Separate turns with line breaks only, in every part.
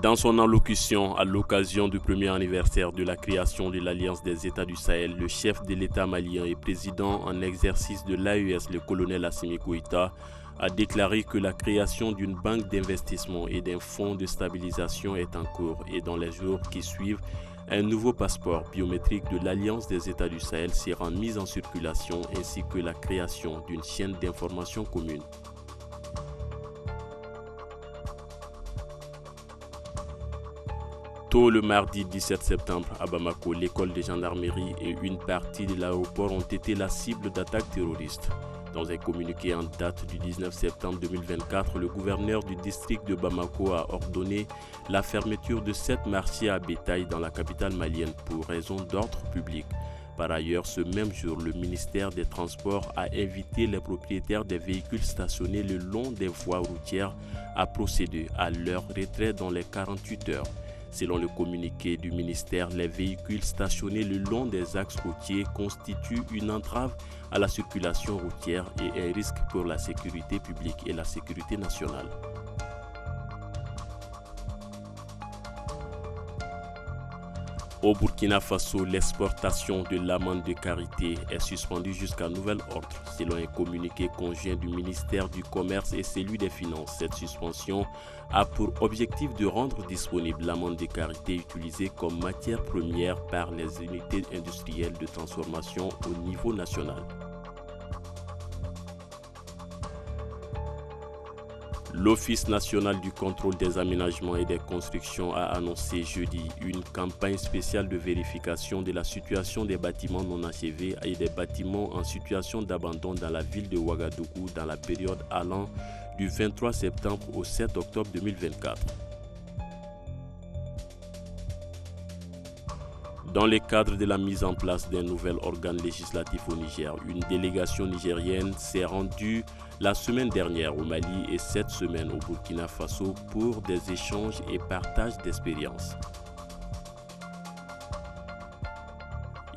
Dans son allocution à l'occasion du premier anniversaire de la création de l'Alliance des États du Sahel, le chef de l'État malien et président en exercice de l'AES, le colonel Assimi Goïta, a déclaré que la création d'une banque d'investissement et d'un fonds de stabilisation est en cours et dans les jours qui suivent, un nouveau passeport biométrique de l'Alliance des États du Sahel sera mis en circulation ainsi que la création d'une chaîne d'information commune. Tôt le mardi 17 septembre à Bamako, l'école de gendarmerie et une partie de l'aéroport ont été la cible d'attaques terroristes. Dans un communiqué en date du 19 septembre 2024, le gouverneur du district de Bamako a ordonné la fermeture de 7 marchés à bétail dans la capitale malienne pour raison d'ordre public. Par ailleurs, ce même jour, le ministère des Transports a invité les propriétaires des véhicules stationnés le long des voies routières à procéder à leur retrait dans les 48 heures. Selon le communiqué du ministère, les véhicules stationnés le long des axes routiers constituent une entrave à la circulation routière et un risque pour la sécurité publique et la sécurité nationale. Au Burkina Faso, l'exportation de l'amande de karité est suspendue jusqu'à nouvel ordre. Selon un communiqué conjoint du ministère du Commerce et celui des Finances, cette suspension a pour objectif de rendre disponible l'amande de karité utilisée comme matière première par les unités industrielles de transformation au niveau national. L'Office national du contrôle des aménagements et des constructions a annoncé jeudi une campagne spéciale de vérification de la situation des bâtiments non achevés et des bâtiments en situation d'abandon dans la ville de Ouagadougou dans la période allant du 23 septembre au 7 octobre 2024. Dans le cadre de la mise en place d'un nouvel organe législatif au Niger, une délégation nigérienne s'est rendue la semaine dernière au Mali et cette semaine au Burkina Faso pour des échanges et partage d'expériences.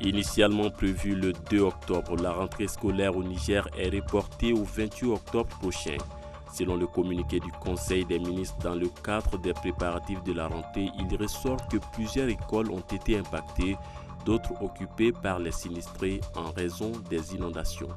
Initialement prévue le 2 octobre, la rentrée scolaire au Niger est reportée au 28 octobre prochain. Selon le communiqué du Conseil des ministres, dans le cadre des préparatifs de la rentrée, il ressort que plusieurs écoles ont été impactées, d'autres occupées par les sinistrés en raison des inondations.